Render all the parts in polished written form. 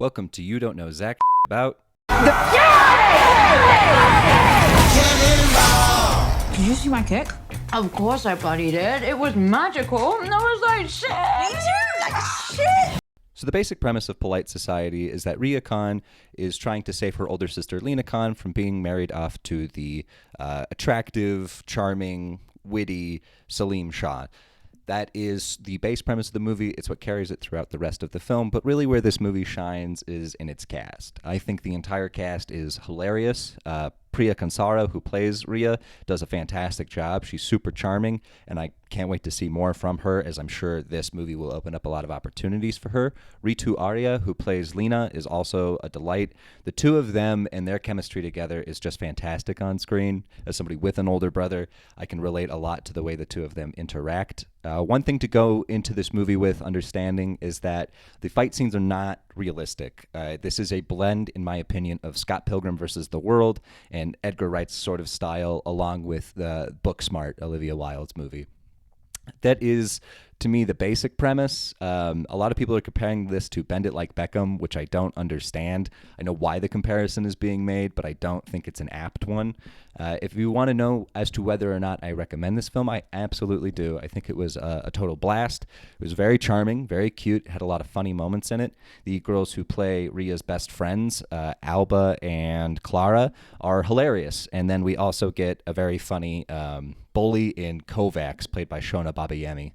Welcome to You Don't Know Zach About. Did you see my kick? Of course I bloody did. It was magical. That was like shit. Me too, like shit. So the basic premise of Polite Society is that Ria Khan is trying to save her older sister Lena Khan from being married off to the attractive, charming, witty Salim Shah. That is the base premise of the movie. It's what carries it throughout the rest of the film. But really where this movie shines is in its cast. I think the entire cast is hilarious. Priya Kansara, who plays Ria, does a fantastic job. She's super charming, and I can't wait to see more from her, as I'm sure this movie will open up a lot of opportunities for her. Ritu Arya, who plays Lena, is also a delight. The two of them and their chemistry together is just fantastic on screen. As somebody with an older brother, I can relate a lot to the way the two of them interact. One thing to go into this movie with understanding is that the fight scenes are not realistic. This is a blend, in my opinion, of Scott Pilgrim versus the World and Edgar Wright's sort of style, along with the Booksmart, Olivia Wilde's movie. That is, to me, the basic premise. A lot of people are comparing this to Bend It Like Beckham, which I don't understand. I know why the comparison is being made, but I don't think it's an apt one. If you want to know as to whether or not I recommend this film, I absolutely do. I think it was a total blast. It was very charming, very cute, had a lot of funny moments in it. The girls who play Ria's best friends, Alba and Clara, are hilarious. And then we also get a very funny bully in Kovacs, played by Shona Babayemi.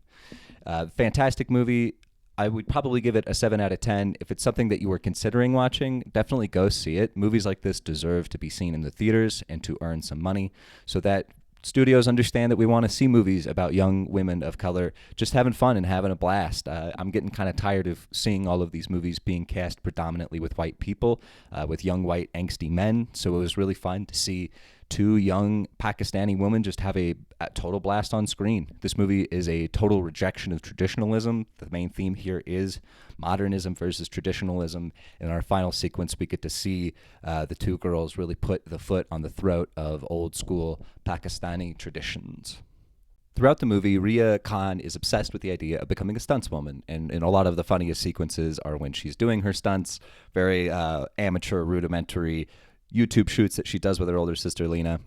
Fantastic movie. I would probably give it a 7 out of 10. If it's something that you were considering watching, definitely go see it. Movies like this deserve to be seen in the theaters and to earn some money so that studios understand that we want to see movies about young women of color just having fun and having a blast. I'm getting kind of tired of seeing all of these movies being cast predominantly with white people, with young white angsty men. So it was really fun to see two young Pakistani women just have a total blast on screen. This movie is a total rejection of traditionalism. The main theme here is modernism versus traditionalism. In our final sequence, we get to see the two girls really put the foot on the throat of old school Pakistani traditions. Throughout the movie, Ria Khan is obsessed with the idea of becoming a stuntswoman, and a lot of the funniest sequences are when she's doing her stunts, very amateur, rudimentary YouTube shoots that she does with her older sister, Lena.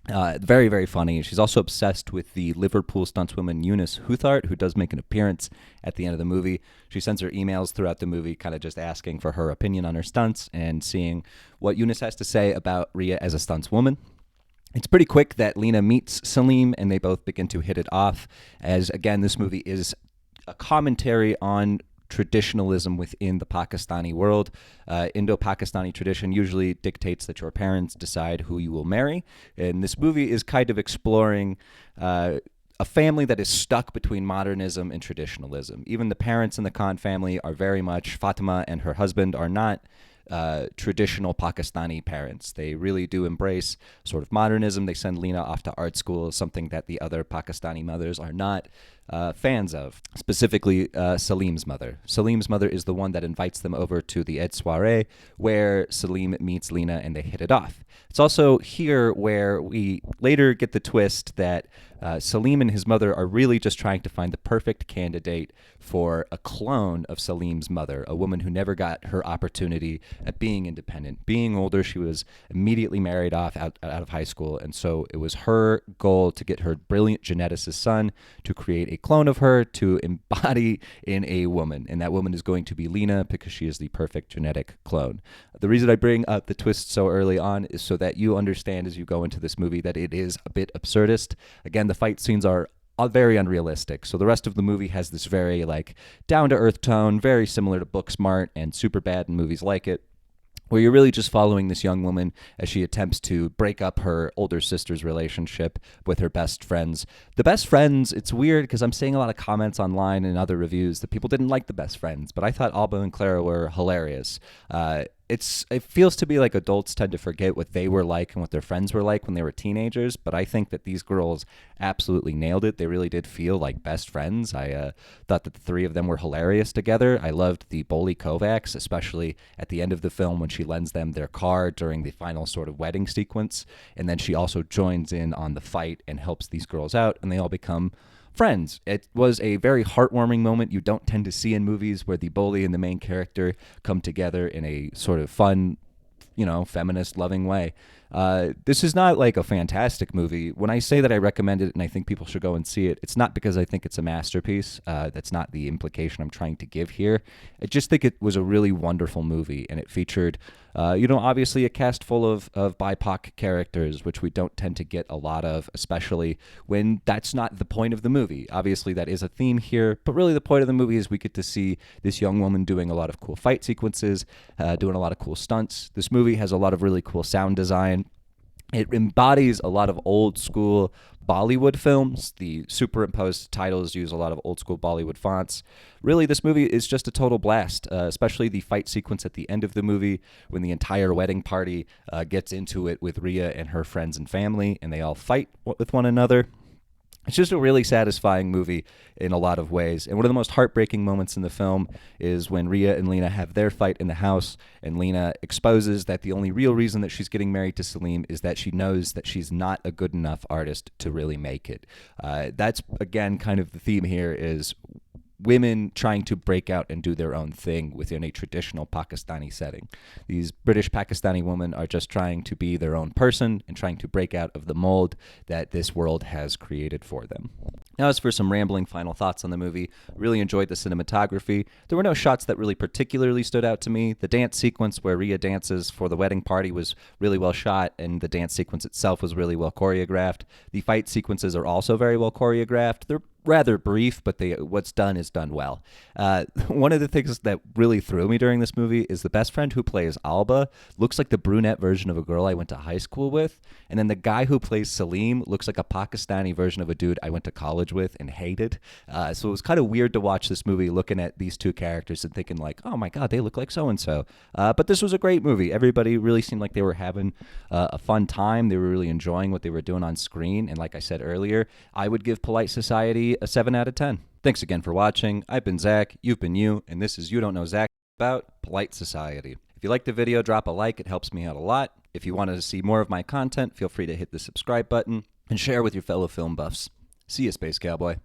Very, very funny. She's also obsessed with the Liverpool stuntswoman Eunice Huthart, who does make an appearance at the end of the movie. She sends her emails throughout the movie, kind of just asking for her opinion on her stunts and seeing what Eunice has to say about Ria as a stuntswoman. It's pretty quick that Lena meets Salim, and they both begin to hit it off, as, again, this movie is a commentary on traditionalism within the Pakistani world. Indo-Pakistani tradition usually dictates that your parents decide who you will marry, and this movie is kind of exploring a family that is stuck between modernism and traditionalism. Even the parents in the Khan family are very much, Fatima and her husband are not traditional Pakistani parents. They really do embrace sort of modernism. They send Lena off to art school, something that the other Pakistani mothers are not fans of, specifically Salim's mother. Salim's mother is the one that invites them over to the Ed Soiree, where Salim meets Lena and they hit it off. It's also here where we later get the twist that Salim and his mother are really just trying to find the perfect candidate for a clone of Salim's mother, a woman who never got her opportunity at being independent. Being older, she was immediately married off out of high school, and so it was her goal to get her brilliant geneticist son to create a clone of her to embody in a woman, and that woman is going to be Lena because she is the perfect genetic clone. The reason I bring up the twist so early on is so that you understand as you go into this movie that it is a bit absurdist. Again, the fight scenes are very unrealistic. So the rest of the movie has this very down-to-earth tone, very similar to Booksmart and Superbad and movies like it, where you're really just following this young woman as she attempts to break up her older sister's relationship with her best friends. The best friends, it's weird because I'm seeing a lot of comments online and other reviews that people didn't like the best friends, but I thought Alba and Clara were hilarious. It feels to be like adults tend to forget what they were like and what their friends were like when they were teenagers, but I think that these girls absolutely nailed it. They really did feel like best friends. I thought that the three of them were hilarious together. I loved the bully Kovacs, especially at the end of the film when she lends them their car during the final sort of wedding sequence, and then she also joins in on the fight and helps these girls out, and they all become friends. It was a very heartwarming moment you don't tend to see in movies where the bully and the main character come together in a sort of fun, feminist loving way. This is not like a fantastic movie. When I say that I recommend it and I think people should go and see it, it's not because I think it's a masterpiece. That's not the implication I'm trying to give here. I just think it was a really wonderful movie, and it featured, obviously a cast full of BIPOC characters, which we don't tend to get a lot of, especially when that's not the point of the movie. Obviously, that is a theme here, but really the point of the movie is we get to see this young woman doing a lot of cool fight sequences, doing a lot of cool stunts. This movie has a lot of really cool sound design. It embodies a lot of old school Bollywood films. The superimposed titles use a lot of old school Bollywood fonts. Really, this movie is just a total blast, especially the fight sequence at the end of the movie when the entire wedding party gets into it with Rhea and her friends and family, and they all fight with one another. It's just a really satisfying movie in a lot of ways. And one of the most heartbreaking moments in the film is when Rhea and Lena have their fight in the house, and Lena exposes that the only real reason that she's getting married to Salim is that she knows that she's not a good enough artist to really make it. That's, again, kind of the theme here is women trying to break out and do their own thing within a traditional Pakistani setting. These British Pakistani women are just trying to be their own person and trying to break out of the mold that this world has created for them. Now, as for some rambling final thoughts on the movie, really enjoyed the cinematography. There were no shots that really particularly stood out to me. The dance sequence where Rhea dances for the wedding party was really well shot, and the dance sequence itself was really well choreographed. The fight sequences are also very well choreographed. They're rather brief, but what's done is done well. One of the things that really threw me during this movie is the best friend who plays Alba looks like the brunette version of a girl I went to high school with, and then the guy who plays Salim looks like a Pakistani version of a dude I went to college with and hated. So it was kind of weird to watch this movie looking at these two characters and thinking like, oh my god, they look like so-and-so. But this was a great movie. Everybody really seemed like they were having a fun time. They were really enjoying what they were doing on screen, and like I said earlier, I would give Polite Society a 7 out of 10. Thanks again for watching. I've been Zach, you've been you, and this is You Don't Know Zach about Polite Society. If you liked the video, drop a like. It helps me out a lot. If you want to see more of my content, feel free to hit the subscribe button and share with your fellow film buffs. See you, Space Cowboy.